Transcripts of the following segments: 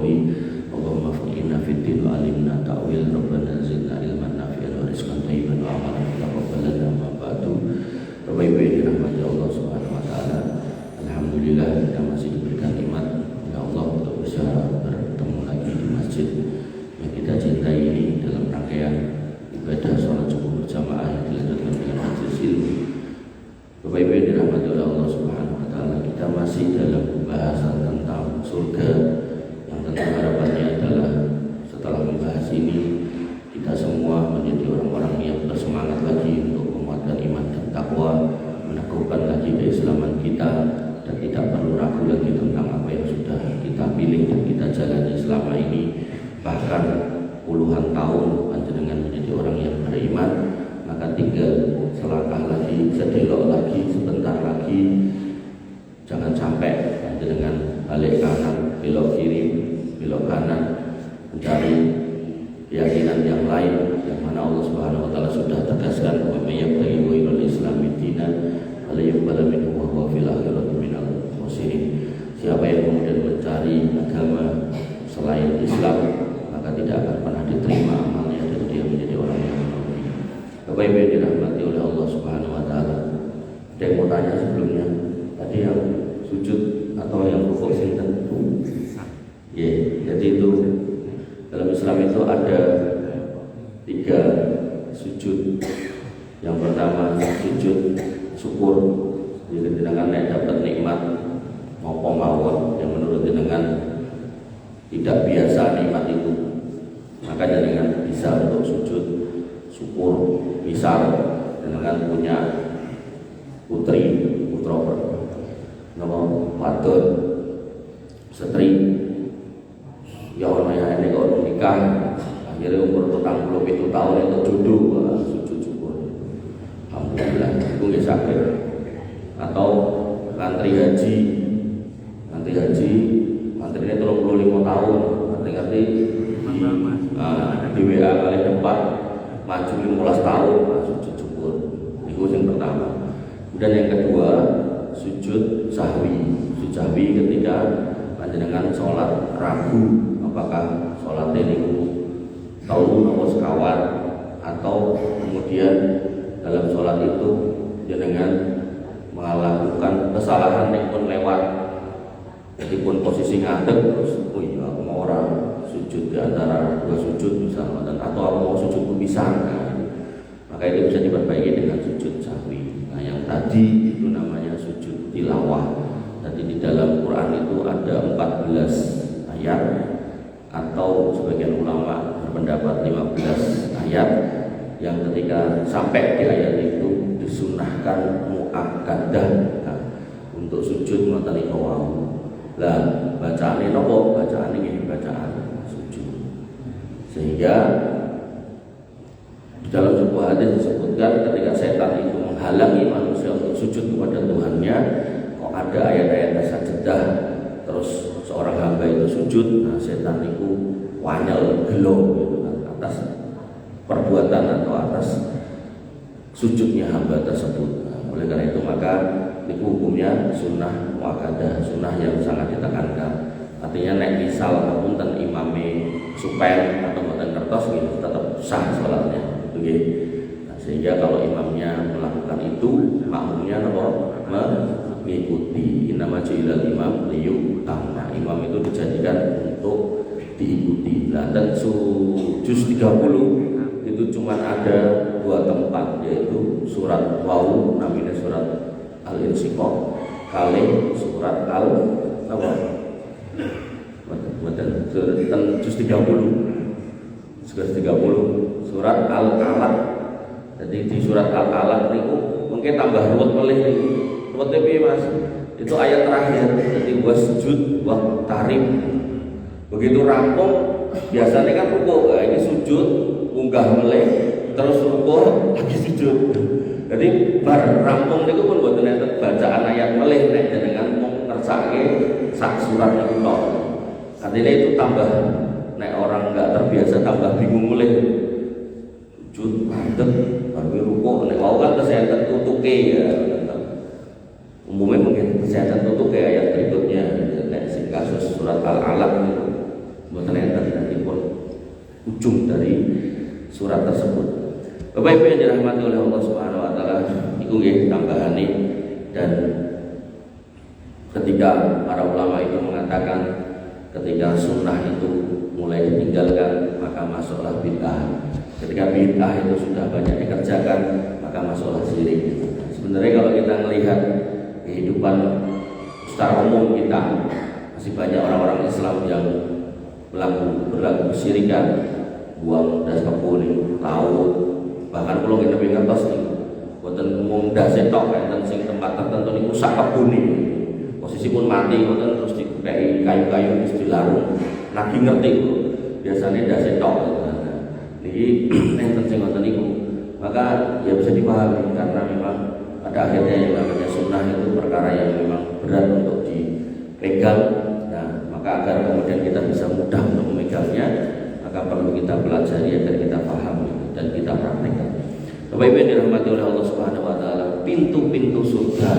qawli. Allahumma faqihna fid din wa alimna ta'wil. Rabbana zidna ilman nafi'an wa rizqan thayyiban wa amalan mutaqabbalan. Amma ba'du. Bapak Ibu yang dirahmati Allah Subhanahu wa taala, alhamdulillah kita masih diberikan nikmat oleh Allah untuk bisa bertemu lagi di masjid yang kita cintai ini dalam rangkaian ibadah sholat subuh berjamaah yang dilanjutkan dengan majelis ilmu. Bapak Ibu yang dirahmati oleh Allah Subhanahu wa taala, kita masih dalam pembahasan tentang surga yang tentu harapannya adalah setelah membahas ini kita semua menjadi orang-orang yang bersemangat lagi untuk menguatkan iman dan takwa, meneguhkan lagi keislaman kita, dan tidak perlu ragu lagi tentang apa yang sudah kita pilih dan kita jalani selama ini. Bahkan puluhan tahun panjenengan menjadi orang yang beriman, maka tinggal selangkah lagi, sedelok lagi, sebentar lagi, jangan sampai panjenengan balik kanan, belok kiri, belok kanan, mencari keyakinan yang lain yang mana Allah Subhanahu wa taala sudah tegaskan, wa may yabtaghi ghairal islami dinan fala yuqbal minhu wa huwa fil akhirati minal khasirin. Siapa yang kemudian mencari agama selain Islam, maka tidak akan pernah diterima amalnya dan dia menjadi orang yang merugi. Bapak Ibu yang dirahmati oleh Allah Subhanahu wa taala, ada yang mau tanya sebelumnya? Tadi yang sujud atau yang rukuk sinten? Jadi itu dalam Islam itu ada 3 sujud. Yang pertama sujud syukur, jadi jenengan nek dapat nikmat apa mawon yang menurut jenengan tidak biasa nikmat itu, maka jenengan bisa untuk sujud syukur. Misal jenengan punya putra nama wadon setri, ya orang yang ini kalau nikah akhirnya umur 47 tahun itu jodoh, sujud syukur alhamdulillah itu nggak sakit. Atau ngantri haji antrinya 35 tahun, ngerti di WA kali depan maju 15 tahun, sujud syukur itu yang pertama. Dan yang kedua sujud sahwi ketika panjenengan sholat ragu apakah sholat ini tahu atau sekawan, atau kemudian dalam sholat itu jenengan melakukan kesalahan yang pun lewat, jadi pun posisi ngadeg terus, oh iya aku mau orang sujud di antara 2 sujud misalnya, atau aku mau sujud berpisah, maka itu bisa diperbaiki dengan sujud sahwi. Nah yang tadi itu namanya sujud tilawah. Jadi di dalam Quran itu ada 14 ayat, atau sebagian ulama berpendapat 15 ayat, yang ketika sampai di ayat itu disunahkan muakkadah untuk sujud matani kawau. Lah bacaan ini nopo? Bacaan ini bacaan sujud. Sehingga di dalam sebuah hadis disebutkan ketika setan itu menghalangi manusia untuk sujud kepada Tuhannya, kok ada ayat-ayat sajadah terus seorang hamba itu sujud, nah setan itu wanyel gelo gitu kan, atas perbuatan atau atas sujudnya hamba tersebut. Nah, oleh karena itu maka itu hukumnya sunnah muakkadah, sunnah yang sangat ditekankan. Artinya nek misal ngapunten imame supel atau mboten kertos gitu tetap sah sholatnya. Nah, sehingga kalau imamnya melakukan itu, makmumnya mengikuti. Innama ju'ilal imam liyu'tamma. Imam itu dijadikan untuk diikuti. Nah, dan juz 30 itu cuma ada 2 tempat, yaitu surat Wau namanya surat Al-Insyiqaq, kali surat juz 30 surat Al-Alaq. Jadi di surat Al-Alaq itu mungkin tambah ruwet melih niku. Ruwete piye Mas? Itu ayat terakhir. Jadi wasjud wa tarib. Begitu rampung biasanya kan rukuk, ini sujud, munggah melih, terus rukuk, lagi sujud. Jadi bar rampung niku pun mboten enten bacaan ayat melih nek jenengan mung ngersake sak surat niku tok. Artinya itu tambah, nek orang enggak terbiasa tambah bingung melih. Sujud mandeg baru rukuk, nek mau kan kesehatan tutuke ya. Umumnya mungkin kesehatan tutuke ayat berikutnya, nek sing kasus surat Al-Alaq itu ujung dari surat tersebut. Bapak Ibu yang dirahmati oleh Allah Subhanahu wa taala, iku nggih tambahane. Dan ketika para ulama itu mengatakan ketika sunnah itu mulai ditinggalkan maka masuklah bid'ah. Ketika bid'ah itu sudah banyak dikerjakan maka masuklah syirik. Sebenarnya kalau kita melihat kehidupan secara umum kita, masih banyak orang-orang Islam yang berlaku kesyirikan, buang das kebun, laut, bahkan kalau kita pengen pasti boten mung dase tok enten sing tempat tertentu niku sak kebune. Posisi pun mati ngoten terus dikai kayu-kayu terus dilarung. Lagi ngerti kok. Biasane dase tok. Niki enten sing ngoten niku. Maka ya bisa dipahami karena memang pada akhirnya yang namanya sunnah itu perkara yang memang berat untuk dipegang. Nah, maka agar kemudian kita bisa mudah untuk memegangnya, maka perlu kita pelajari agar kita paham dan kita praktekkan. Bapak Ibu yang dirahmati oleh Allah Subhanahu wa taala, pintu-pintu surga.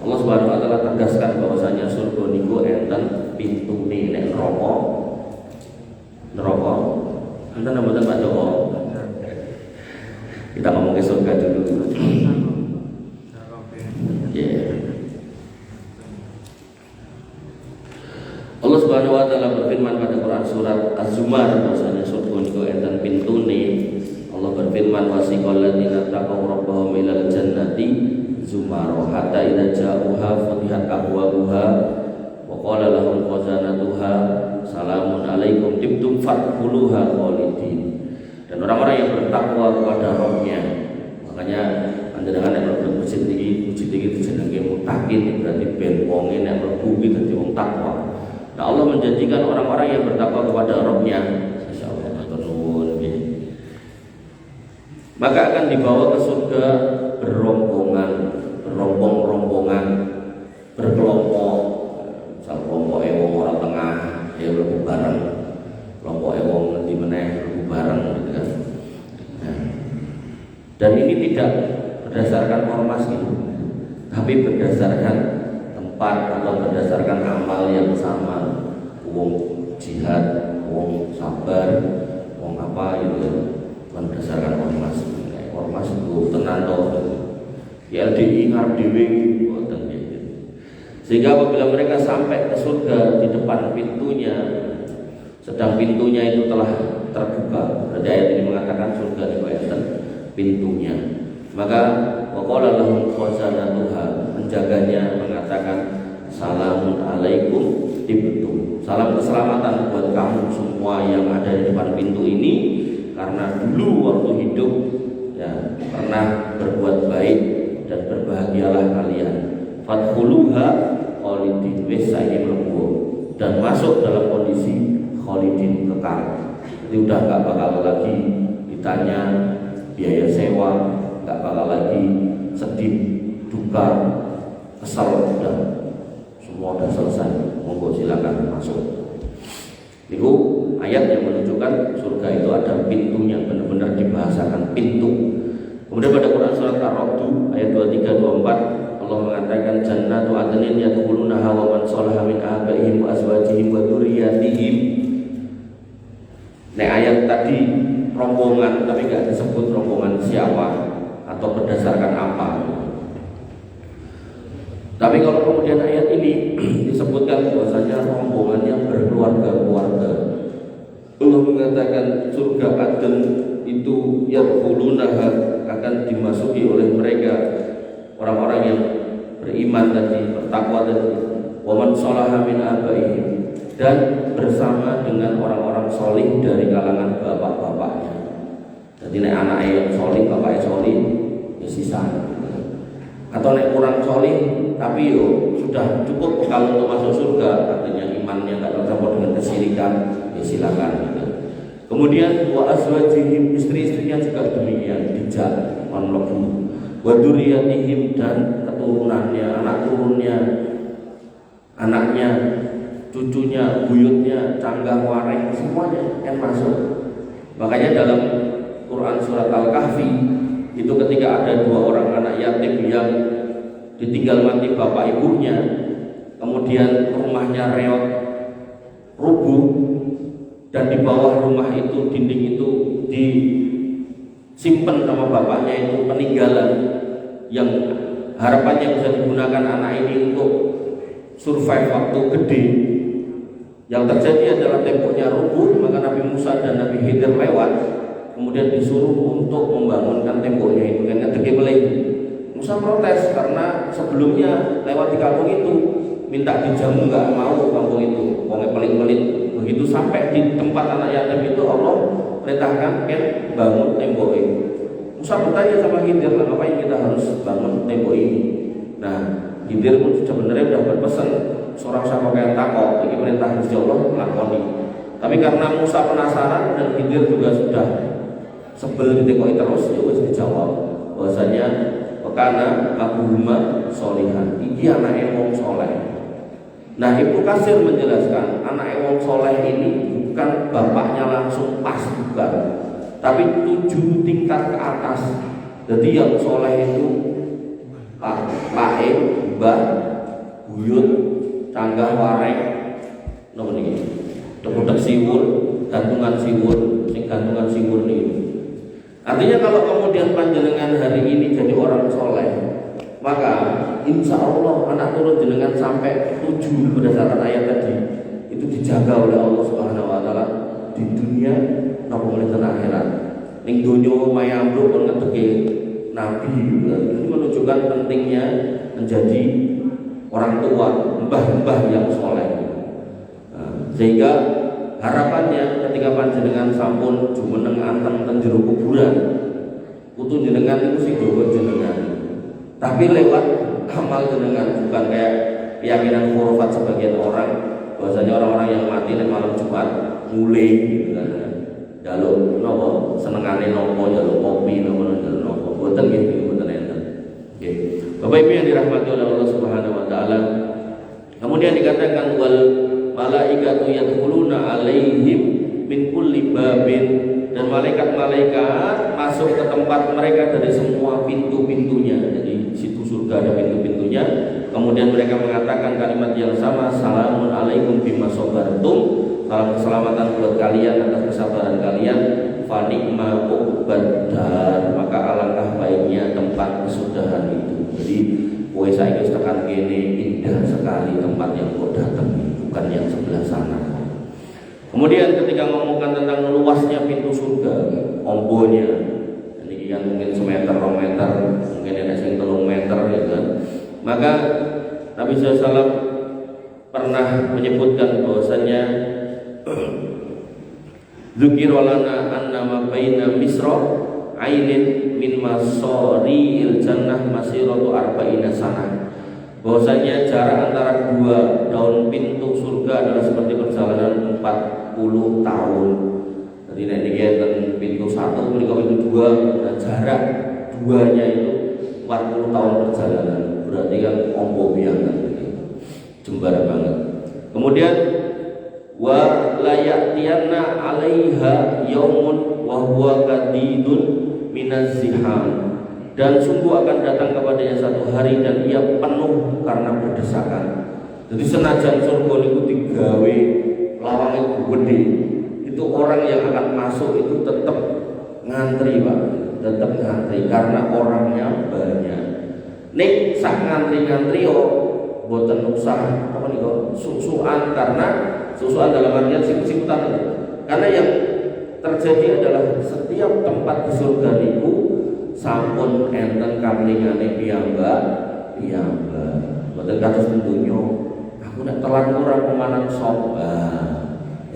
Allah Subhanahu wa taala tegaskan bahwasanya surga niku enten pintune nek neraka. Neraka. Enten mboten Pak Joko. Kita ngomong ke surga dulu. Allah Subhanahu wa taala berfirman pada Quran surat Az-Zumar bahwasanya surga niku enten pintune. Allah berfirman wasiqal ladzina taqaw rabbahum ilal jannati zumara hatta idza ja'uha futihat abwabuha wa qala lahum khazanatuha salamun alaikum tibtum fadkhuluha khalidin. Dan orang-orang yang bertakwa kepada Rabb-nya, makanya panjenengan nek mlebu masjid iki jenenge mutakin, berarti ben wonge nek mlebu iki dadi wong takwa. Nah, Allah menjanjikan orang-orang yang bertakwa kepada Rabb-nya, insyaallah matur nuwun. Maka akan dibawa ke surga berombongan, berkelompok. Misal kelompok wong ora tengah, ya mlebu bareng. Kelompok wong ngendi meneh mlebu bareng gitu kan. Nah, dan ini tidak berdasarkan ormas gitu, tapi berdasarkan tempat atau berdasarkan amal yang sama. Wong jihad, wong sabar, wong apa gitu, bukan berdasarkan ormas. Ormas itu tenan toh. Ya LDI ngarep dhewe boten gitu. Sehingga apabila mereka sampai ke surga di depan pintunya, sedang pintunya itu telah terbuka. Berarti ayat ini mengatakan surga itu enten pintunya. Maka waqala lahum khazanatuha, penjaganya mengatakan salamun alaikum tibtum. Salam keselamatan buat kamu semua yang ada di depan pintu ini, karena dulu waktu hidup ya pernah berbuat baik dan berbahagialah kalian. Fadkhuluha khalidin, wis saiki mlebu dan masuk dalam kondisi khalidin, kekal. Jadi udah enggak bakal lagi ditanya biaya sewa, enggak bakal lagi sedih, duka, kesal, udah semua udah selesai. Monggo silakan masuk. Niku ayat yang menunjukkan surga itu ada pintunya, benar-benar dibahasakan pintu. Kemudian pada Quran surat Ar-Ra'd ayat 23 24 Allah mengatakan jannatu adnin yadkhulunaha wa man shalaha min abaihim wa azwajihim wa dzurriyyatihim. Nah, ayat tadi rombongan tapi enggak disebut rombongan siapa atau berdasarkan apa. Tapi kalau kemudian ayat ini disebutkan bahwasanya rombongan yang berkeluarga-keluarga, Allah mengatakan surga Aden itu yadkhulunaha, akan dimasuki oleh mereka orang-orang yang beriman tadi, bertakwa tadi, wa man shalaha min abaihim, dan bersama dengan orang-orang solih dari kalangan bapak-bapaknya. Jadi nek anaknya yang solih, bapaknya solih, ya sisa. Atau nek kurang solih tapi yo sudah cukup kalau untuk masuk surga, artinya imannya tidak tercampur dengan kesyirikan, ya silakan gitu. Kemudian wa azwajihim, istri-istrinya juga demikian, dijak onloku. Wa dzurriyyatihim, dan keturunannya, anak turunnya, anaknya, cucunya, buyutnya, canggah wareng, semuanya yang masuk. Makanya dalam Quran surat Al-Kahfi itu ketika ada dua orang anak yatim yang ditinggal mati bapak ibunya, kemudian rumahnya reot, rubuh, dan di bawah rumah itu, dinding itu disimpan sama bapaknya itu peninggalan yang harapannya bisa digunakan anak ini untuk survive waktu gede. Yang terjadi adalah temboknya rubuh, maka Nabi Musa dan Nabi Khidir lewat, kemudian disuruh untuk membangunkan temboknya itu kan gede meleng. Musa protes karena sebelumnya lewat di kampung itu minta dijamu, nggak mau kampung itu, wongnya pelit-pelit. Begitu sampai di tempat anak yatim itu Allah perintahkan kan bangun tembok ini. Musa bertanya sama Khidir, ngapain kita harus bangun tembok ini? Nah, Khidir pun sebenarnya sudah berpesan, seorang sama kayak takut, ini perintah Gusti Allah lakoni. Tapi karena Musa penasaran dan Khidir juga sudah sebel ditekoi terus, ya wis dijawab bahwasanya karena Abuhuma solihan, iki anak wong soleh. Nah, Ibnu Katsir menjelaskan anak wong soleh ini bukan bapaknya langsung pas, bukan, tapi 7 tingkat ke atas. Jadi yang soleh itu pae, mbah, buyut, canggah wareng, napa niki? Deputek siwur, gantungan siwur, sing gantungan siwur niki. Artinya kalau kemudian panjenengan hari ini jadi orang soleh, maka insya Allah anak turun jenengan sampai 7 berdasarkan ayat tadi itu dijaga oleh Allah Subhanahu Wa Taala di dunia maupun di akhirat. Ning donya mayamru pun ngeteki nabi, ini menunjukkan pentingnya menjadi orang tua, mbah-mbah yang soleh. Sehingga harapannya ketika panjenengan sampun jumeneng anteng ten jero kuburan, kudu jenengan itu sing jaga jenengan. Tapi lewat amal jenengan, bukan kayak keyakinan khurafat sebagian orang bahwasanya orang-orang yang mati nek malam Jumat mulai gitu kan. Jaluk nopo senengane nopo, jaluk kopi nopo, jaluk nopo. Mboten nggih, mboten enten. Nggih. Bapak Ibu yang dirahmati oleh Allah Subhanahu wa taala. Kemudian dikatakan wal malaikatu yadkhuluna alaihim min kulli babin, dan malaikat-malaikat masuk ke tempat mereka dari semua pintu-pintunya. Jadi situ surga ada pintu-pintunya. Kemudian mereka mengatakan kalimat yang sama, salamun alaikum bima sabartum, salam keselamatan buat kalian atas kesabaran kalian, fa ni'ma uqbaddar, maka alangkah baiknya tempat kesudahan itu. Jadi kowe saiki tekan kene indah sekali tempat yang kau datang, bukan yang sebelah sana. Kemudian ketika ngomongkan tentang luasnya pintu surga, ombonya, ini kan mungkin semeter, 2 meter, mungkin ada yang 3 meter, ya kan? Maka Nabi SAW pernah menyebutkan bahwasanya dzukirolana annama baina misra ainin min masoriil jannah masiratu arba'ina sanah, bahwasanya jarak antara 2 daun pintu surga adalah seperti perjalanan 40 tahun. Jadi nek pintu 1, pintu 2, dan jarak 2-nya itu 40 tahun perjalanan. Berarti kan ombo biang, jembar banget. Kemudian wa layatiyanna 'alaiha yaumun wa huwa kadidun minaz-ziham, dan sungguh akan datang kepadanya satu hari dan ia penuh karena berdesakan. Jadi senajan surga itu digawe lawangnya gede, itu orang yang akan masuk itu tetap ngantri, Pak, tetap ngantri karena orangnya banyak. Nek sak ngantri-ngantri yo boten usah apa nih kok susuan, karena susuan dalam artian sikut-sikutan. Karena yang terjadi adalah setiap tempat di surga itu sampun enten kamlingane piyambak. Boten kados dunya. Aku nek telan ora pemanan sop.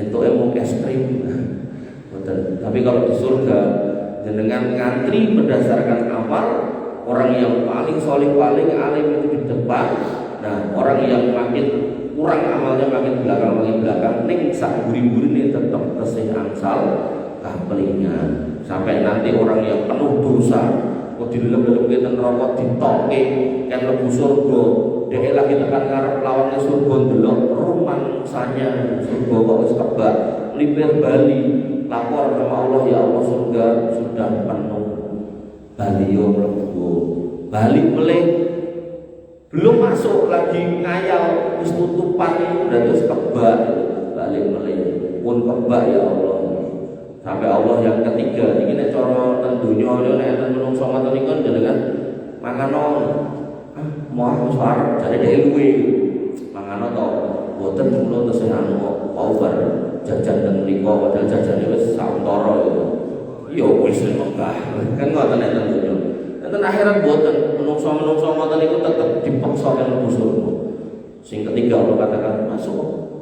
Entuke mung es krim. Boten. Tapi kalau di surga jenengan ngantri berdasarkan amal. Orang yang paling soleh, paling alim itu di depan. Nah, orang yang makin kurang amalnya makin belakang. Ning sak buri-buri ini tetap kesih angsal kapelingan. Sampai nanti orang yang penuh dosa, kok dilelep-lelep kita neraka ditoke, kan lebu surga. Dek lagi tekan ngarep lawannya surga ndelok romansanya surga kok wis kebak, lipir bali, lapor sama Allah, ya Allah surga sudah penuh. Baliyo mlebu, balik meleh, belum masuk lagi ngayal, wis tutupan itu udah terus kebak, balik meleh. pun kebak ya Allah. Sampai Allah yang ketiga iki nek cara ten donya nek ten menungso ngoten niku jenengan mangan mau suara dari dia luwe mangan to boten kula tesih anu mau bar jajan teng mriku padahal jajane wis sauntara ya wis Mekah kan ngoten nek ten donya ten akhirat boten menungso ngoten niku tetep dipaksa karo surga. Sing ketiga Allah katakan masuk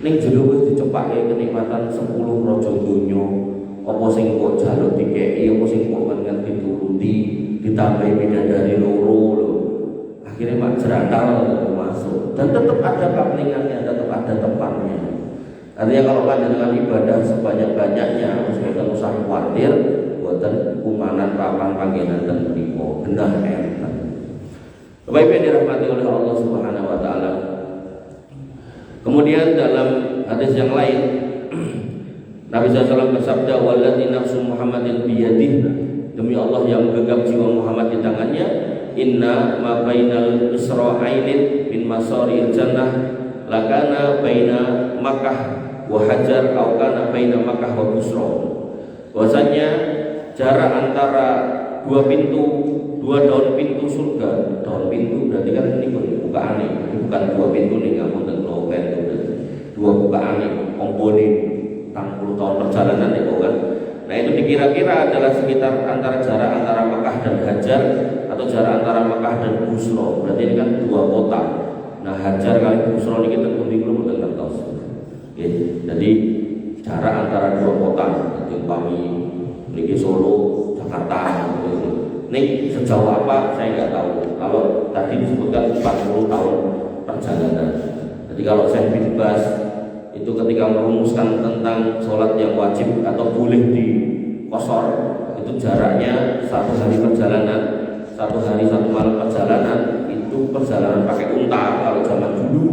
ning jero wis dicepake kenikmatan 10 raja donya apa sing kok jaluk dikeki apa sing kok ngen dituruti ditambahi bidadari loro lho. Akhirnya mak jerantal masuk dan tetap ada kaplingannya, tetap ada tempatnya. Artinya kalau panjenengan ibadah sebanyak-banyaknya mesti usah khawatir buatan kumanan papan panggenan dan mriku genah enten. Bapak Ibu yang dirahmati oleh Allah Subhanahu wa taala. Kemudian dalam hadis yang lain Nabi SAW bersabda walladzi nafsu Muhammadin biyadihi, demi Allah yang menggenggam jiwa Muhammad di tangannya, inna ma bainal isra'ainin min masaril jannah lakana baina Makkah wa Hajar atau kana baina Makkah wa Busra. Bahwasanya jarak antara dua daun pintu surga. Daun pintu berarti kan ini bukaane, bukan dua pintu nih ngamun ten lopen itu. Dua bukaane ongkone 60 tahun perjalanan itu kan. Nah itu dikira-kira adalah sekitar antara jarak antara Makkah dan Hajar atau jarak antara Makkah dan Busra. Berarti ini kan dua kota. Nah Hajar kali Busra ini kita kundi belum ngertos. Jadi jarak antara dua kota. Jadi kami niki Solo, Jakarta. Ini sejauh apa saya nggak tahu. Kalau tadi disebutkan 40 tahun perjalanan. Jadi kalau saya bebas itu ketika merumuskan tentang sholat yang wajib atau boleh dikosor, itu jaraknya 1 hari perjalanan, 1 hari 1 malam perjalanan, itu perjalanan pakai unta kalau zaman dulu.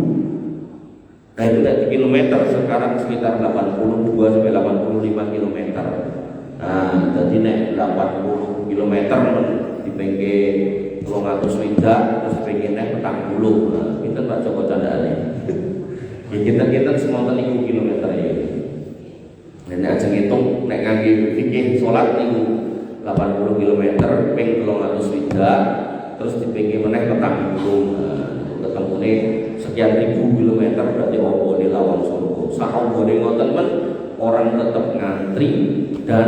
Nah itu di kilometer sekarang sekitar 82 sampai 85 kilometer. Nah jadi nek 80 kilometer di pinggir 200 widak terus pengen nek 40. Nah kita tak coba candaane. Kita semua niku kilometer ya. Nek aja ngitung nek ngangge fikih salat niku 80 km ping 200 widak terus dipinggir meneh 40. Nah, ketemune sekian ribu kilometer berarti opo di lawang surga. Saombone ngoten men orang tetap ngantri dan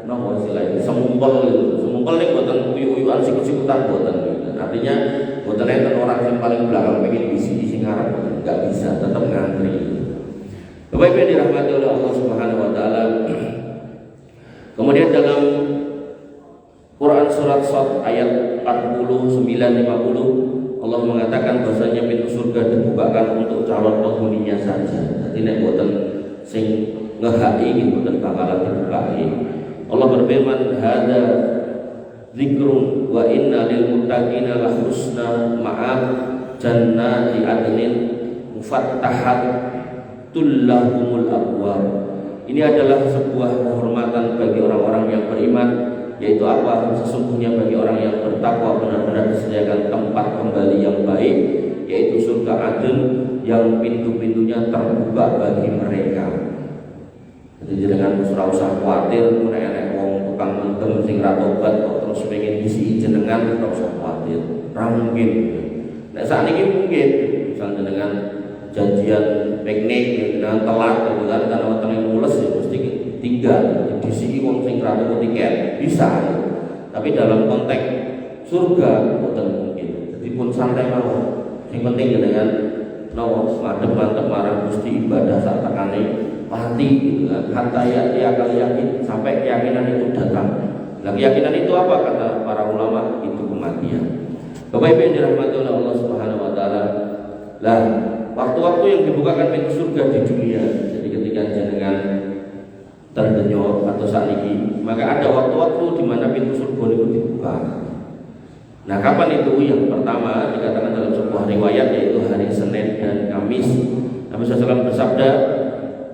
napa istilahnya semumpel niku boten uyu-uyuan sikut-sikutan boten. Artinya boten enten orang yang paling belakang pengen isi ngarep enggak bisa, tetap ngantri. Bapak Ibu yang dirahmati oleh Allah Subhanahu wa taala. Kemudian dalam Quran surat Shad ayat 49-50 Allah mengatakan bahwasanya pintu surga dibukakan untuk calon penghuninya saja. Jadi nek boten sing ngehaki iki boten bakalan dibukai. Allah berfirman hada zikrun wa inna lil muttaqina la husna ma'ab jannati adnin mufattahatul lahumul abwab. Ini adalah sebuah kehormatan bagi orang-orang yang beriman, yaitu apa? Sesungguhnya bagi orang yang bertakwa benar-benar disediakan tempat kembali yang baik, yaitu surga Aden yang pintu-pintunya terbuka bagi mereka. Jadi dengan usah khawatir menek wong tukang mentem sing ra tobat kok terus pengen isi jenengan ora usah khawatir. Ra mungkin. Nek sakniki mungkin misalnya dengan janjian piknik dengan telat gitu kan karena wetenge mules ya mesti tinggal disiki wong sing ra tuku tiket bisa. Tapi dalam konteks surga boten mungkin. Jadi pun santai mawon. Sing penting dengan madhep-madhep marang Gusti ibadah sak tekane pati gitu kan. Hatta ya kali yakin sampai keyakinan itu datang. Nah keyakinan itu apa kata para ulama? Itu kematian. Bapak Ibu yang dirahmati oleh Allah Subhanahu wa taala. Lah, waktu-waktu yang dibukakan pintu surga di dunia. Jadi ketika jenengan terdenyok atau saniki, maka ada waktu-waktu di mana pintu surga itu dibuka. Nah, kapan itu? Yang pertama dikatakan dalam sebuah riwayat yaitu hari Senin dan Kamis. Nabi SAW bersabda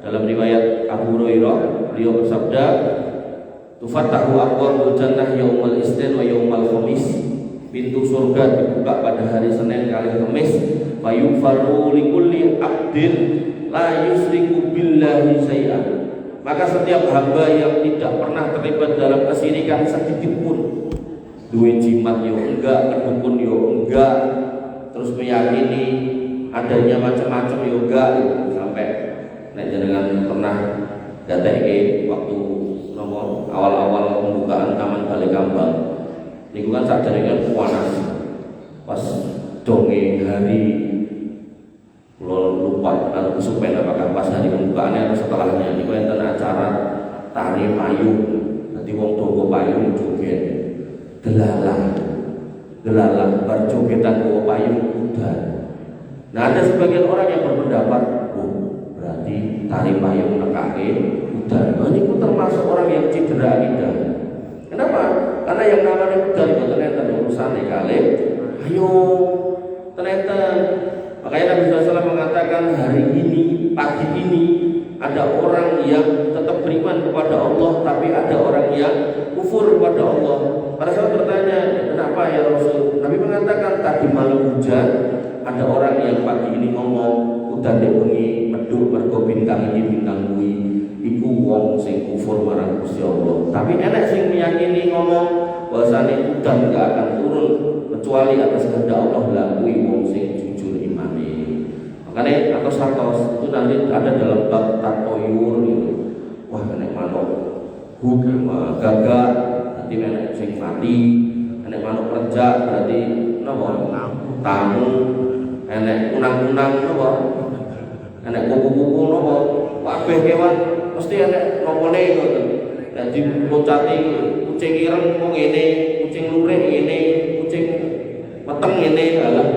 dalam riwayat Abu Hurairah, beliau bersabda, "Tufattahu abwabul jannah yaumal isnin wa yaumal khamis." Pintu surga dibuka pada hari Senin kali Kamis. Fayufaru likulli abdin la yusyriku billahi syai'an. Maka setiap hamba yang tidak pernah terlibat dalam kesyirikan sedikit pun, duwe jimat yo enggak, kedukun yo enggak, terus meyakini adanya macam-macam yo enggak, sampai nek jenengan pernah dateke waktu awal-awal pembukaan Taman Balai Kambang niku kan sadare kan panas pas donge hari lupa atau kesupen apakah pas hari pembukaannya atau setelahnya niku enten acara tari payung. Nanti wong tunggu payung joget delalah berjogetan bawa payung udan. Nah ada sebagian orang yang berpendapat berarti tari payung nekake udan. Nah ini termasuk orang yang cedera akidah. Kenapa? Karena yang namanya udan itu ternyata urusan kali ayo ternyata. Makanya Nabi SAW mengatakan hari ini, pagi ini ada orang yang tetap beriman kepada Allah, tapi ada orang yang kufur kepada Allah. Para sahabat bertanya, kenapa ya Rasul? Nabi mengatakan tadi malam hujan, ada orang yang pagi ini ngomong udan bengi medhuk mergo bintang ini bintang kuwi iku wong sing kufur marang Gusti Allah. Tapi enek sing meyakini ngomong bahwasane udan enggak akan turun kecuali atas kehendak Allah lah kuwi wong sing jujur imane. Makanya atau sartos itu nanti ada dalam bab tatoyur gitu. Wah enek manuk gagak nanti enek sing mati, enek manuk rejak berarti napa tamu, enek unang-unang napa, enek kuku-kuku napa, kabeh kewan mesti enek nomone ngoten. Nek dilocati kucing ireng kok ngene, kucing lurik ngene, kucing meteng ngene alah.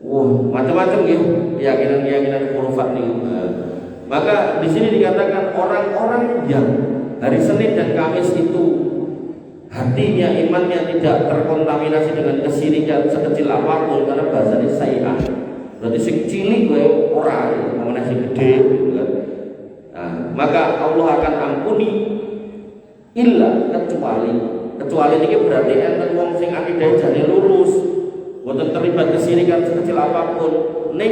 Wah, macam-macam gitu keyakinan-keyakinan khurafat nih. Maka di sini dikatakan orang-orang yang hari Senin dan Kamis itu hatinya, imannya tidak terkontaminasi dengan kesyirikan sekecil apapun, karena bahasanya syai'an. Berarti sing cilik wae ora, namanya sing gede gitu kan. Nah, maka Allah akan ampuni illa kecuali ini berarti enten wong sing akidah jane lurus, boten terlibat kesyirikan sekecil apapun, ning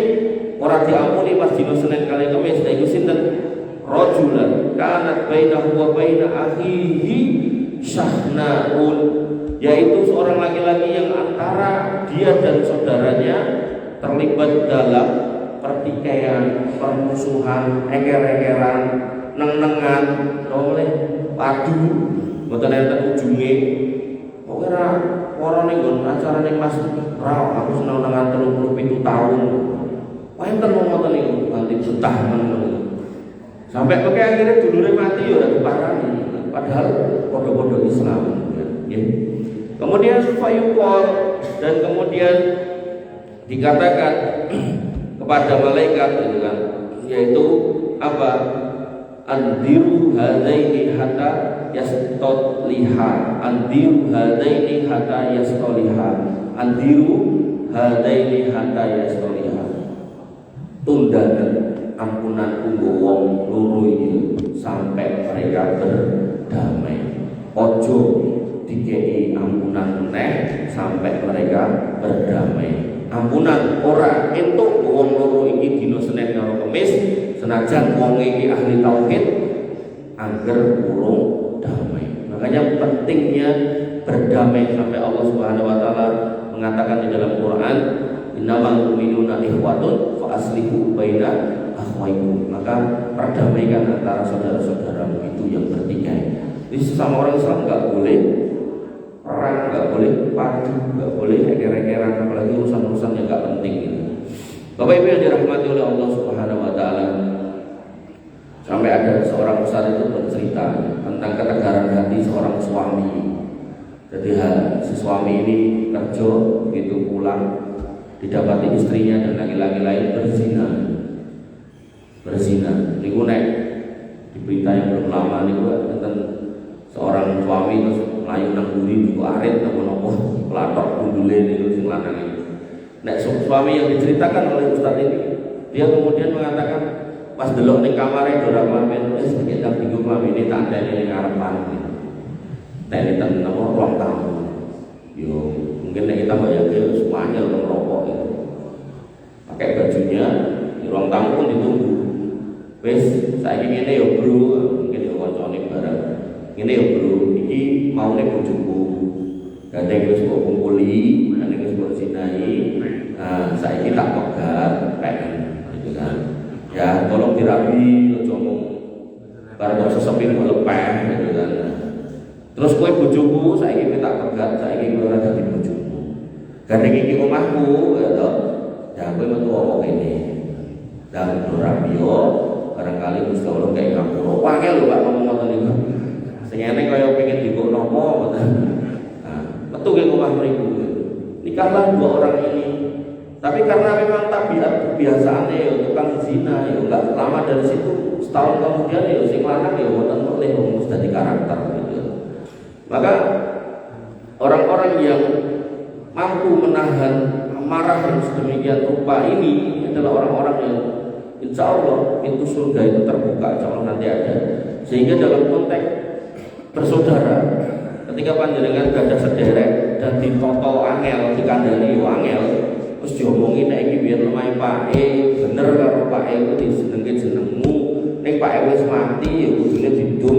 ora diampuni pas dina Senin kali Kamis. Iku sinten? Rajulan kanat bainahu wa baina akhihi syahnaun, yaitu seorang laki-laki yang antara dia dan saudaranya terlibat dalam pertikaian, permusuhan, eker-ekeran, neng-nengan, oleh padu, boten enten ujunge. Kok ora ora ning nggon acarane Mas Ra, aku seneng nang 37 tahun. Wah enten ngoten niku nganti betah men. Sampai pakai akhirnya dulure mati ya ora diparani, padahal podo-podo Islam ya. Kemudian fayuqal, dan kemudian dikatakan kepada malaikat gitu kan, yaitu apa? Andiru hadaini hatta yastoliha, andiru hadaini hatta yastoliha, andiru hadaini hatta yastoliha. Tundakan ampunan kanggo wong loro iki sampai mereka berdamai. Ojo dikei ampunan meneh sampai mereka berdamai. Ampunan ora entuk wong loro iki dina Senin karo Kamis, senajan wong iki ahli tauhid angger urung damai. Makanya pentingnya berdamai, sampai Allah Subhanahu wa taala mengatakan di dalam Quran, innamal mu'minuna ikhwatun fa aslihu baina akhwaikum. Maka perdamaikan antara saudara-saudaramu itu yang bertikai. Jadi sesama orang Islam enggak boleh perang, enggak boleh padu, enggak boleh eker-ekeran, apalagi urusan-urusan yang enggak penting gitu. Bapak Ibu yang dirahmati oleh Allah Subhanahu wa taala, sampai ada seorang ustaz itu bercerita tentang ketegaran hati seorang suami. Jadi si suami ini kerja begitu pulang didapati istrinya dan laki-laki lain berzina. Niku nek di berita yang belum lama niku tentang seorang suami terus mlayu nang mburi niku arit napa-napa platok gundule niku sing lanang iki. Nek suami yang diceritakan oleh ustaz ini, dia kemudian mengatakan pas delok ning kamare ora kelamin, wis kita minggu klamine tak ndene ning ngarepan. Nek ten napa ruang tamu. Yo mungkin nek kita bayangke semuanya orang rokok gitu. Pakai bajunya di ruang tamu pun ditunggu saiki ngene ya bro, mungkin ya kancane bareng. Ngene ya bro, iki maune bojoku. Gandeng wis kok kumpuli, gandeng wis bersinai. Nah, saiki tak pegat pengen gitu kan. Ya, tolong dirabi aja ngomong bareng sesepi kok lepeh gitu kan. Terus kowe bojoku saiki kowe tak pegat, saiki kowe ora dadi bojoku. Gandeng iki omahku ya to. Ya kowe metu apa kene. Dan rabi yo barangkali Gusti Allah kayak ngapura. Wangel lho Pak ngomong ngoten niku. Sing eneng kaya pengen dikok nopo ngoten. Nah, metu ke omah mriku. Nikahlah dua orang ini. Tapi karena memang tabiat kebiasaannya ya tukang zina ya enggak lama dari situ setahun kemudian ya sing lanang ya mboten melih wis dadi karakter gitu. Maka orang-orang yang mampu menahan amarah yang sedemikian rupa ini adalah orang-orang yang insya Allah pintu surga itu terbuka, insya Allah nanti ada. Sehingga dalam konteks bersaudara, ketika panjenengan gadah sederek dan ditoto angel, dikandani angel, terus diomongin nek iki biyen lemah Pak bener karo Pak itu disenengke jenengmu, nek Pak wis mati ya kudune didum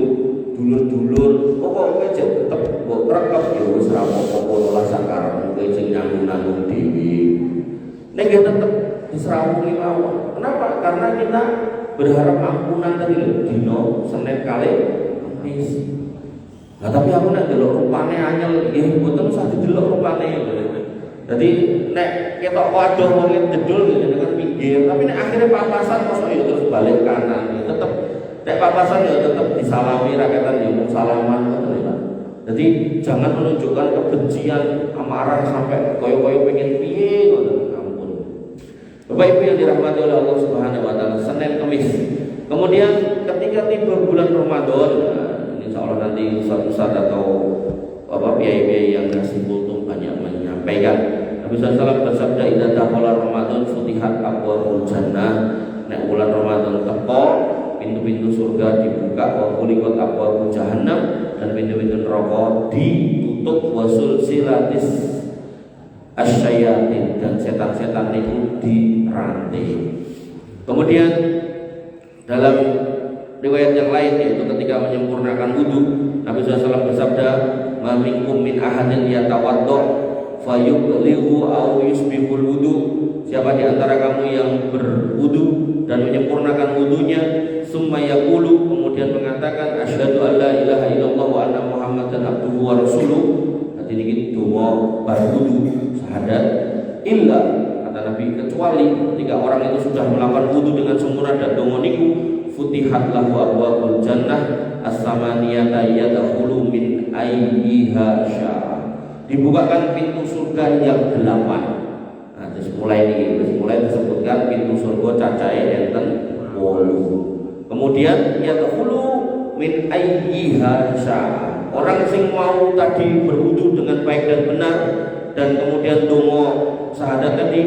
dulur-dulur, pokoke aja tetep mbok rekep ya wis ra apa-apa olah sakarepmu kowe sing nanggung-nanggung dhewe. Nek ya tetep diserawungi mawon. Kenapa? Karena kita berharap ampunan tadi lho dino Senin kali Kamis. Nah tapi aku nek delok rupane anyel nggih mboten usah didelok rupane. Jadi nek ketok waduh wong jedul ngene kan pinggir, tapi nek akhirnya papasan mosok ya terus balik kanan. Tetep nek papasan ya tetep disalami rakyatan ya mung salaman ngoten lho. Jadi jangan menunjukkan kebencian, amarah sampai koyo-koyo pengen piye ngoten. Bapak Ibu yang dirahmati oleh Allah Subhanahu wa taala, Senin Kamis. Kemudian ketika tiba bulan Ramadan, insya Allah nanti ustaz atau kiai-kiai yang ngasih kultum banyak menyampaikan. Nabi SAW bersabda, "Idza dakhala Ramadan futihat abwaabul jannah." Nek bulan Ramadan teko, pintu-pintu surga dibuka, wa ghuliqat abwaabul jahannam, dan pintu-pintu neraka ditutup, wa sulsilatis asyayatin, dan setan-setan itu dirantai. Kemudian dalam riwayat yang lain yaitu ketika menyempurnakan wudu, Nabi SAW bersabda, "Ma minkum min ahadin yatawaddo fayuqlihu aw yusbihul wudu." Siapa di antara kamu yang berwudu dan menyempurnakan wudunya, summa yaqulu, kemudian mengatakan asyhadu alla ilaha illallah wa anna muhammadan abduhu wa rasuluh. Jadi ini donga berwudu syahadat, illa kata Nabi, kecuali ketika orang itu sudah melakukan wudu dengan sempurna dan donga niku, futihat lahu abwaabul jannah as-samaniyata yadkhulu min ayyiha syaa. Dibukakan pintu surga yang 8. Nah, terus mulai disebutkan pintu surga cacahe enten 8. Kemudian yadkhulu min ayyiha syaa. Orang sing mau tadi berwudu dengan baik dan benar dan kemudian donga syahadat tadi,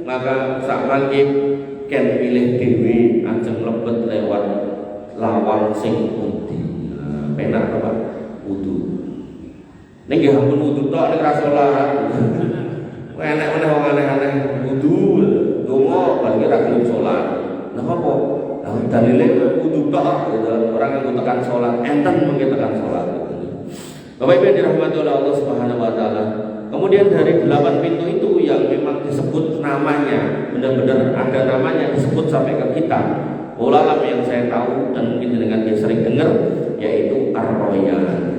maka sak mangke ken pilih dhewe ajeng mlebet lewat lawang sing pundi. Nah, penak Pak wudu. Ning nggih ampun wudu tok nek ra salat. Enak meneh wong aneh-aneh wudu, donga bali ra gelem salat. Nah apa? Lah dalile wudu tok orang yang tekan salat, enten mengke tekan salat. Bapak Ibu yang dirahmati oleh Allah Subhanahu wa taala. Kemudian dari 8 pintu itu yang memang disebut namanya, benar-benar ada namanya disebut sampai ke kita. Ulama yang saya tahu dan mungkin dengan dia sering dengar yaitu Ar-Rayyan.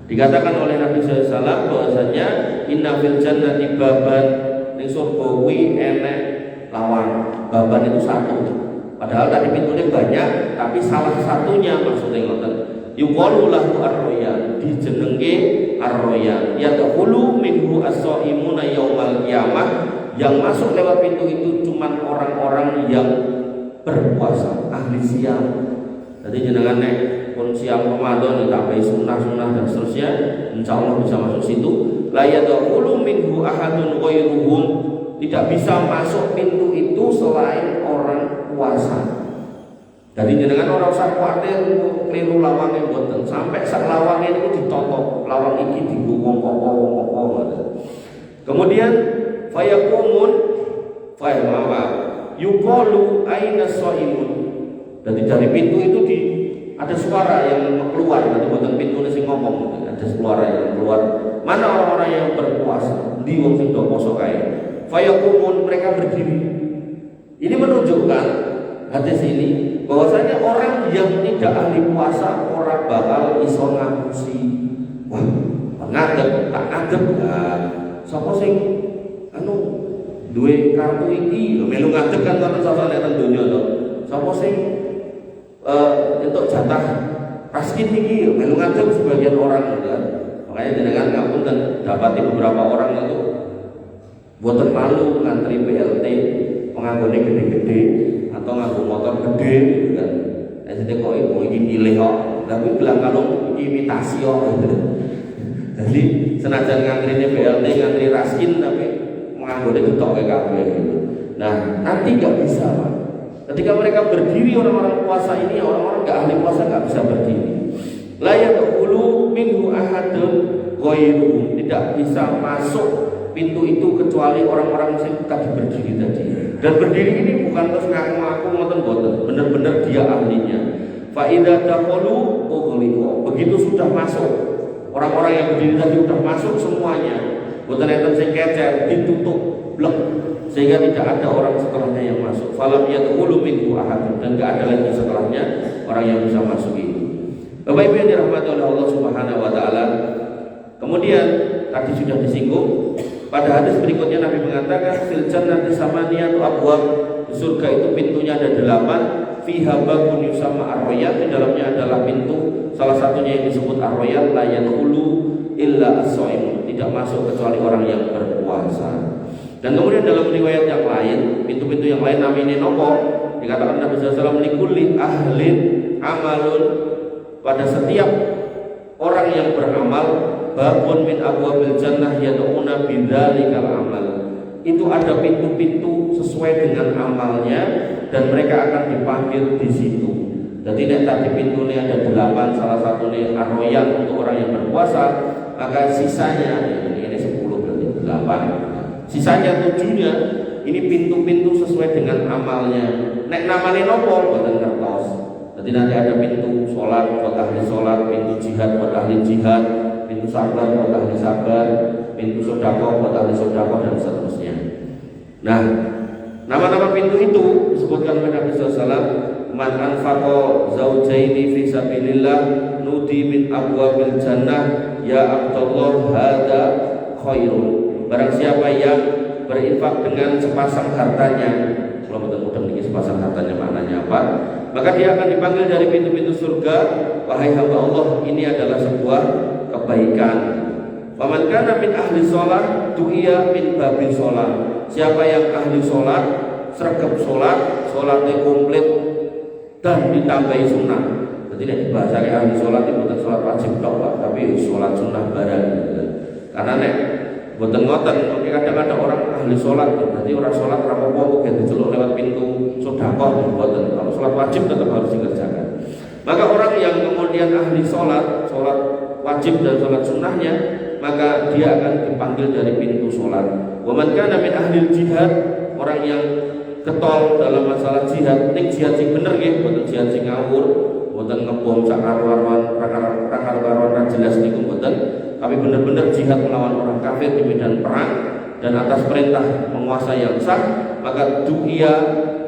Dikatakan oleh Nabi sallallahu alaihi wasallam bahwasanya inna fil jannati baban, ning surga kuwi enek lawang. Baban itu satu. Padahal tadi pintunya banyak, tapi salah satunya maksudnya ngoten. Yuqalu lahu Ar-Rayyan, dijenengke Ar-Rayyan. Yadkhulu minhu as-shaimuna yaumal qiyamah, yang masuk lewat pintu itu cuman orang-orang yang berpuasa, ahli siam. Jadi jenengan nek pun siam Ramadan ditambahi sunah-sunah dan seterusnya, insyaallah bisa masuk situ. La yadkhulu minhu ahadun ghairuhum, tidak bisa masuk pintu itu selain orang puasa. Jadi jenengan ora usah kuwatir keliru lawange mboten, sampai sak lawange niku ditotok, lawang iki digunggung apa ngoten. Kemudian fayaqumun yuqalu aina shaimun. Dan dari pintu itu ada suara yang keluar, nanti bukan pintu ini ngomong, ada suara yang keluar. Mana orang-orang yang berpuasa? Di wong sing do poso kae. Fayaqumun, mereka berdiri. Ini menunjukkan hadis ini bahwasanya orang yang tidak ahli puasa orang bakal iso ngapusi. Wah, ngadeg, tak ngadeg. Sapa sing duwe kartu iki lho melu ngadeg kan ngono sapa nek nang donya to. Sapa sing entuk jatah raskin iki melu ngadeg sebagian orang kan. Makanya jenengan ngapunten dapati beberapa orang itu boten malu ngantri BLT penganggone gede-gede atau nganggo motor gede gitu kan. Jadi kok iki pilih kok, tapi bilang kalau imitasi kok. Jadi senajan ngantrine BLT ngantri raskin tapi menganggone ketok kabeh gitu. Nah, nanti nggak bisa Pak. Ketika mereka berdiri orang-orang puasa ini, orang-orang nggak ahli puasa nggak bisa berdiri. La yadkhulu minhu ahadun ghairuhum, tidak bisa masuk pintu itu kecuali orang-orang yang tadi berdiri tadi. Dan berdiri ini bukan terus ngaku-ngaku ngoten-ngoten, benar-benar dia ahlinya. Fa idza dakhalu ughliqu, begitu sudah masuk orang-orang yang berdiri tadi sudah masuk semuanya, boten enten sing kecer, ditutup blek sehingga tidak ada orang setelahnya yang masuk. Falam yadkhulu minhu ahadun, dan enggak ada lagi setelahnya orang yang bisa masuk itu. Bapak Ibu yang dirahmati oleh Allah Subhanahu wa taala. Kemudian tadi sudah disinggung pada hadis berikutnya Nabi mengatakan fil jannati samaniyatu abwab, di surga itu pintunya ada 8, fiha babun yusamma ar-rayyan, di dalamnya adalah pintu salah satunya yang disebut ar-rayyan, la yadkhulu illa as-shaim, tidak masuk kecuali orang yang berpuasa. Dan kemudian dalam riwayat yang lain, pintu-pintu yang lain namanya nopo, dikatakan Nabi SAW likulli ahlin amalun, pada setiap orang yang beramal, babun min abwabil jannah yad'una bidzalikal amal, itu ada pintu-pintu sesuai dengan amalnya dan mereka akan dipanggil di situ. Jadi nek tadi pintunya ada 8, salah satunya ar-rayyan untuk orang yang berpuasa, maka sisanya ini 10 berarti 8. Sisanya 7-nya ini pintu-pintu sesuai dengan amalnya. Nek namanya nopo boten ngertos. Jadi nanti ada pintu sholat buat ahli sholat, pintu jihad buat ahli jihad, pintu sabar buat ahli sabar, pintu sedekah buat ahli sedekah, dan seterusnya. Nah, nama-nama pintu itu disebutkan oleh Nabi SAW. Man anfaqa zaujaini fi sabilillah nudi min abwabil jannah ya Abdullah hada khairun. Barang siapa yang berinfak dengan sepasang hartanya, kalau mudah-mudahan ini sepasang hartanya maknanya apa, maka dia akan dipanggil dari pintu-pintu surga. Wahai hamba Allah, ini adalah sebuah kebaikan. Faman kana min ahli sholat du'iya min babil sholat. Siapa yang ahli sholat, sregep sholat, sholatnya komplit dan ditambahi sunnah. Jadi tidak dibahas ahli sholat itu bukan sholat wajib Pak, tapi sholat sunnah barang. Karena nek boten ngoten, kadang-kadang orang ahli sholat, berarti orang sholat rapopo mungkin diceluk lewat pintu sedekah boten. Kalau sholat wajib tetap harus dikerjakan. Maka orang yang kemudian ahli sholat, sholat wajib dan sholat sunnahnya, maka dia akan dipanggil dari pintu sholat. Wa man kana min ahli jihad, orang yang ketol dalam masalah jihad, ning jihad sing bener nggih, boten jihad sing ngawur, boten ngebom sakar-karuan, prakar-karuan jelas niku boten. Tapi benar-benar jihad melawan orang kafir di medan perang dan atas perintah penguasa yang sah, maka du'iya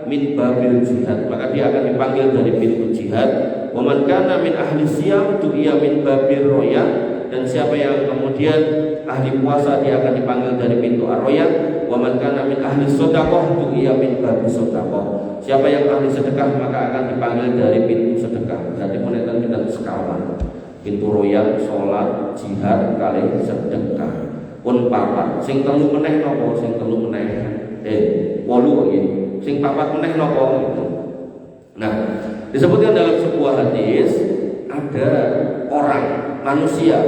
min babil jihad, maka dia akan dipanggil dari pintu jihad. Wa man kana min ahli siyam du'iya min babil royan, dan siapa yang kemudian ahli puasa dia akan dipanggil dari pintu ar-royan. Wa man kana min ahli sedekah du'iya min babil sedekah, siapa yang ahli sedekah maka akan dipanggil dari pintu sedekah. Jadi menetan kita sekawan pintu royan, sholat, jihad, kali sedekah pun papat. Sing telu meneh nopo? Sing telu meneh 8 nggih. Sing papat meneh nopo gitu. Nah, disebutkan dalam sebuah hadis ada orang manusia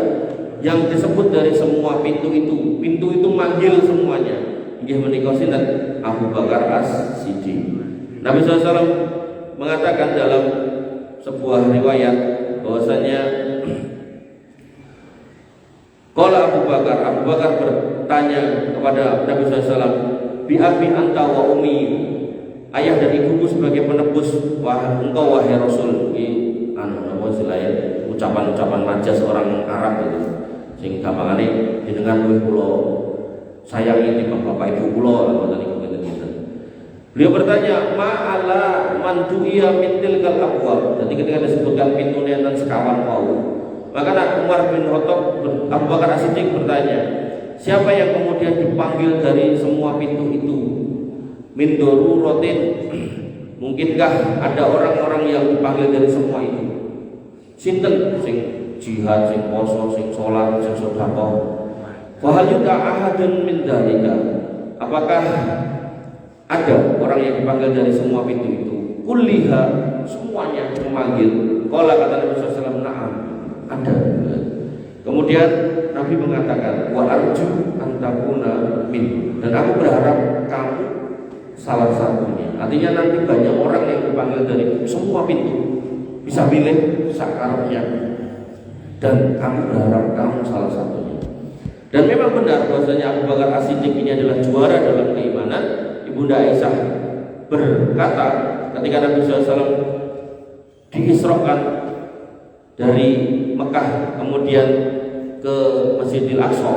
yang disebut dari semua pintu itu. Pintu itu manggil semuanya. Nggih menika sinten? Abu Bakar As-Siddiq. Nabi SAW mengatakan dalam sebuah riwayat bahwasanya Qala Abu Bakar bertanya kepada Nabi SAW, bi abi anta wa ummi, ayah dan ibuku sebagai penebus. Wah, engkau wahai Rasul. Ini apa istilahnya, ucapan-ucapan majas orang Arab itu. Sing gampangane jenengan luwih kula sayangi timbang bapak ibu kula ngoten niku ngeten. Beliau bertanya, ma'ala mantuia mintil kal abwab. Jadi ketika disebutkan pintu dan sekawan mau, maka Umar bin Khattab, Abu Bakar As-Siddiq bertanya, siapa yang kemudian dipanggil dari semua pintu itu? Min daruratin, mungkinkah ada orang-orang yang dipanggil dari semua itu? Sinten sing jihad, sing poso, sing sholat, sing sedekah. Fa hal ahadun min dzalika? Apakah ada orang yang dipanggil dari semua pintu itu? Kulliha, semuanya memanggil. Qala kata Nabi sallallahu alaihi wasallam, na'am, ada. Kemudian Nabi mengatakan, wa arju an takuna min, dan aku berharap kamu salah satunya. Artinya nanti banyak orang yang dipanggil dari semua pintu, bisa pilih sakarnya, dan kamu berharap kamu salah satunya. Dan memang benar bahwasanya Abu Bakar As-Siddiq ini adalah juara dalam keimanan. Ibunda Aisyah berkata ketika Nabi SAW diisrokan dari Mekah kemudian ke Masjidil Aqsa,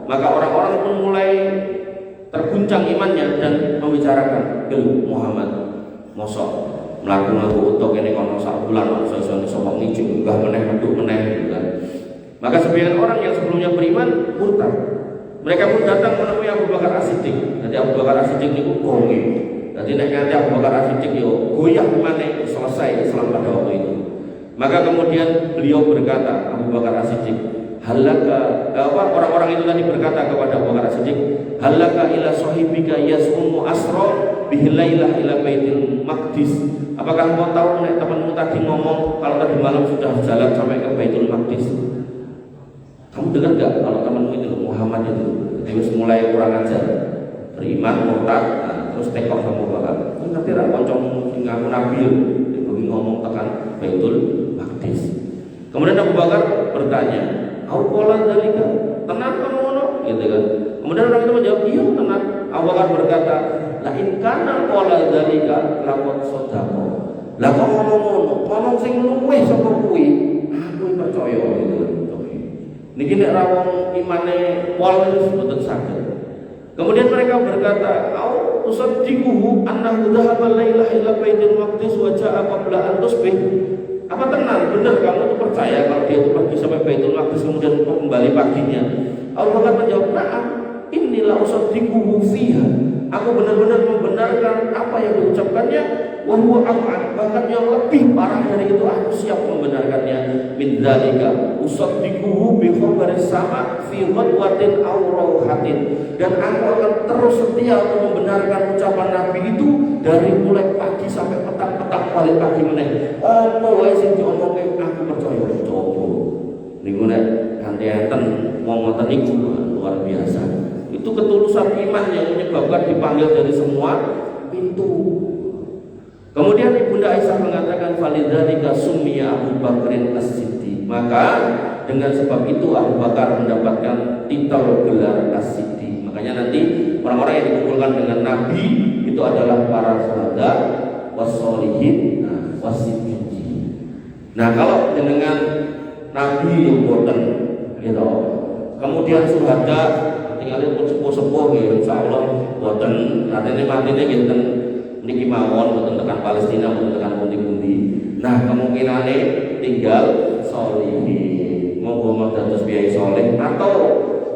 maka orang-orang pun mulai terguncang imannya dan membicarakan, "Gelu Muhammad, mosok mlaku-mlaku utuk ini kono sak bulan sesone sopok nijing enggak meneh metu meneh gitu kan." Maka sebagian orang yang sebelumnya beriman murtad. Mereka pun datang menemui Abu Bakar As-Siddiq. Jadi Abu Bakar As-Siddiq niku gonge. Jadi nek nganti Abu Bakar As-Siddiq yo goyah imane selesai Islam pada waktu itu. Maka kemudian beliau berkata, Abu Bakar As-Siddiq, halaka, orang-orang itu tadi berkata kepada Abu Bakar As-Siddiq, halaka ila sahibika yasumu asra bihilailah ila Baitul Maqdis. Apakah engkau tahu nek temanmu tadi ngomong kalau tadi malam sudah jalan sampai ke Baitul Maqdis? Kamu dengar gak kalau temanmu itu Muhammad itu terus mulai kurang ajar, beriman murtad, terus take off sama bakal. Nanti ra kancamu sing ngaku nabi dibagi ngomong tekan Baitul Maqdis. Kemudian Abu Bakar bertanya, "Au qala dzalika?" Tenang kamu ngono? Gitu kan. Kemudian orang itu menjawab, "Iya, tenang." Abu Bakar berkata, "La in kana qala dzalika laqad sadaqa." Lah kok ngomong sing luwih saka kuwi, aku percaya gitu. Niki nek rawong imane pol mboten saged. Kemudian mereka berkata, "Au tusaddiquhu annahu dhahaba lailah ila Baitul Maqdis wa ja'a qabla an tusbih." Apa tenang benar kamu tuh percaya kalau dia itu pergi sampai Baitul Maqdis kemudian kembali paginya? Abu Bakar menjawab, "Na'am, inilah usaddiquhu fiha." Aku benar-benar membenarkan apa yang diucapkannya, wa huwa ab'ad, bahkan yang lebih parah dari itu aku siap membenarkannya. Min dzalika usaddiquhu bi khabaris sama fi ghadwatin aw rawhatin, dan aku akan terus setia untuk membenarkan ucapan Nabi itu dari mulai pagi sampai petang-petang balik pagi meneh. Apa wae sing diomongke aku percaya. Coba niku nek kanthi enten wong ngoten niku luar biasa. Itu ketulusan iman yang menyebabkan dipanggil dari semua pintu. Kemudian Ibunda Aisyah mengatakan, "Falidzalika summiya Abu Bakrin As-Siddiq." Maka dengan sebab itu Abu Bakar mendapatkan titel gelar As-Siddiq. Makanya nanti orang-orang yang dikumpulkan dengan Nabi itu adalah para sahabat, was-sholihin, was-siddiqin. Nah, kalau dengan Nabi yang boten gitu. Kemudian syuhada tinggalin pun sepuh-sepuh ya, insyaallah boten artine matine nggih niki mawon boten tekan Palestina boten tekan pundi-pundi. Nah, kemungkinane tinggal sholihin. Monggo dados biaya saleh atau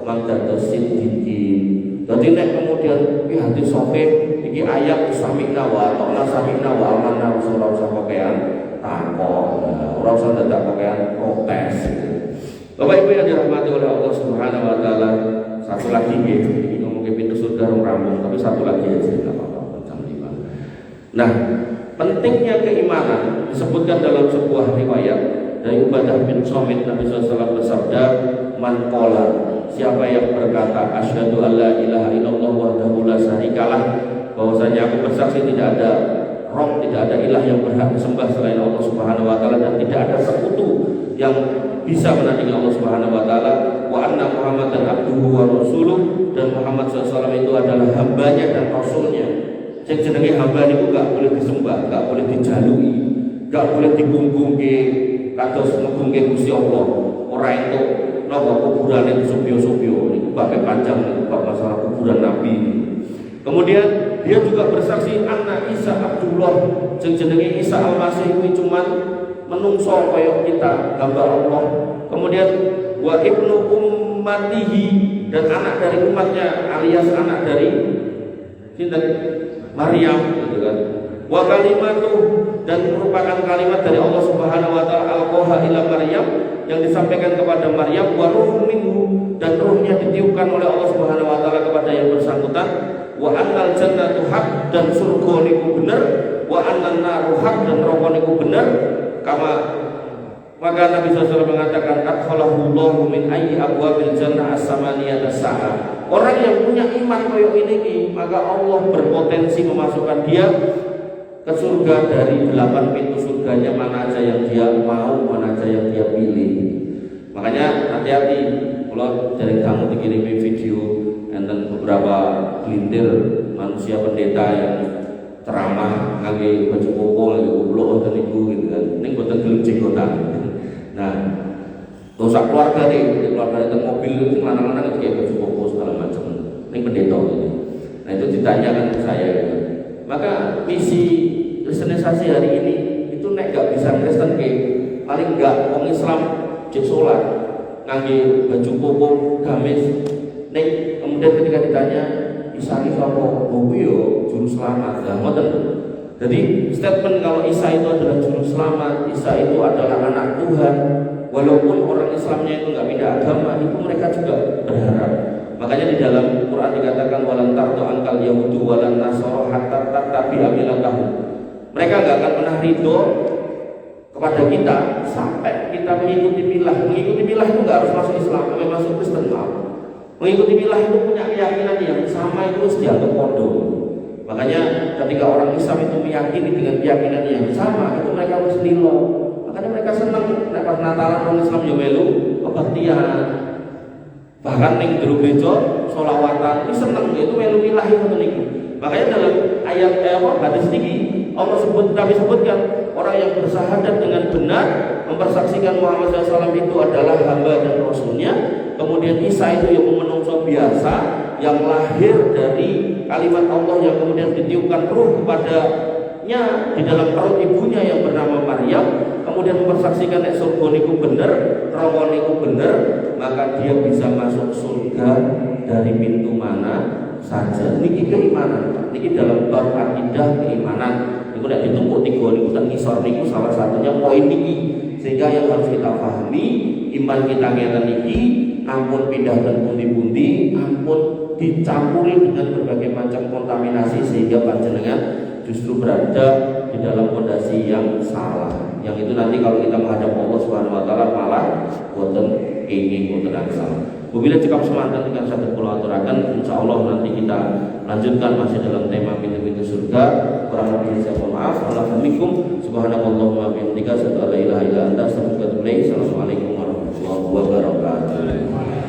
dados siddiqin. Dadi nek kemudian iki hati sofih iki ayat samikna wa ta'ala samikna wa amanna ora usah pakaian takon, ora usah dadak pakaian protes. Bapak Ibu yang dirahmati oleh Allah Subhanahu wa taala, satu lagi ini ngomongin pintu surga rampung, tapi satu lagi aja enggak apa-apa jam 5. Nah, pentingnya keimanan disebutkan dalam sebuah riwayat dari Ubadah bin Samit. Nabi SAW bersabda, "Man qala," siapa yang berkata, "Asyhadu alla ilaha illallah wahdahu la syarikalah," bahwasanya aku bersaksi tidak ada roh, tidak ada ilah yang berhak disembah selain Allah Subhanahu wa taala, dan tidak ada sekutu yang bisa menandingi Allah Subhanahu wa taala, wa anna Muhammadan abduhu wa rasuluh, dan Muhammad SAW itu adalah hambanya dan rasulnya. Sing jenenge hamba niku gak boleh disembah, gak boleh dijalui, gak boleh digungungke kados ngungungke Gusti Allah. Ora entuk napa kuburane supyo-supyo niku bae panjang niku bab masalah kuburan Nabi. Kemudian dia juga bersaksi anak Isa Abdullah, sing jenenge Isa Al-Masih kuwi cuman menungso kaya kita, hamba Allah. Kemudian wa ibnu ummatihi, dan anak dari umatnya alias anak dari sinten Maryam gitu kan. Wa kalimatu, dan merupakan kalimat dari Allah Subhanahu wa taala alqaha ila Maryam, yang disampaikan kepada Maryam, wa ruhun minhu, dan ruhnya ditiupkan oleh Allah Subhanahu wa taala kepada yang bersangkutan. Wa annal jannatu haq, dan surga niku bener, wa annan naru haq, dan neraka niku bener. Maka Nabi SAW mengatakan adkhalahullahu min ayyi abwabil jannah as-samaniyata sa'a. Orang yang punya iman koyo ini, maka Allah berpotensi memasukkan dia ke surga dari 8 pintu surganya, mana aja yang dia mau, mana aja yang dia pilih. Makanya hati-hati kalau dari kamu dikirimi video dan beberapa gelintir manusia pendeta yang ceramah ngangge baju koko, ngangge goblok dan itu gitu kan. Ning boten gelem jenggotan. Nah, dosa keluarga itu mobil itu lanang-lanang itu kayak baju koko segala macam. Ning pendeta gitu. Nah, itu ditanyakan ke saya gitu. Maka misi kristenisasi hari ini itu nek gak bisa Kristen ke paling gak wong Islam cek sholat ngangge baju koko gamis. Nek kemudian ketika ditanya Isa itu apa? Oh yo juru selamat. Nah, ngoten. Jadi statement kalau Isa itu adalah juru selamat, Isa itu adalah anak Tuhan, walaupun orang Islamnya itu nggak pindah agama, itu mereka juga berharap. Makanya di dalam Quran dikatakan walan tardu angkal yahudu walan nasara hatta tattabi'a millatahum. Mereka nggak akan pernah ridho kepada kita sampai kita mengikuti milah. Mengikuti milah itu nggak harus masuk Islam, tapi masuk Kristen mau. Mengikuti milah itu punya keyakinan yang sama, itu harus dianggap bodoh. Makanya ketika orang Islam itu meyakini dengan keyakinan yang sama, itu mereka harus nilo. Makanya mereka senang pas Natalan orang Islam yo melu kebaktian. Bahkan ning jero gereja sholawatan itu seneng, itu melu milah itu niku. Makanya dalam ayat hadis niki Allah Nabi sebutkan orang yang bersahadat dengan benar, mempersaksikan Muhammad SAW itu adalah hamba dan rasulnya. Kemudian Isa itu yang menungso biasa, yang lahir dari kalimat Allah yang kemudian ditiupkan ruh kepadanya di dalam perut ibunya yang bernama Maryam. Kemudian mempersaksikan nek surga niku bener, neraka niku bener, maka dia bisa masuk surga dari pintu mana saja. Niki keimanan, niki dalam bab akidah keimanan. Niku nek ditumpuk 3 niku ten ngisor niku salah satunya poin niki. Sehingga yang harus kita pahami, iman kita ngeten niki ampun pindah dan pundi-pundi, ampun dicampuri dengan berbagai macam kontaminasi sehingga panjenengan justru berada di dalam fondasi yang salah. Yang itu nanti kalau kita menghadap Allah Subhanahu wa taala malah boten kenging boten angsal. Bila cekap semanten dengan satu pulau aturakan, insya Allah nanti kita lanjutkan masih dalam tema pintu-pintu surga. Kurang lebih saya mohon maaf. Assalamualaikum subhanakallahumma wa bihamdika asyhadu an la ilaha illa anta astaghfiruka wa atubu ilaik. Assalamualaikum.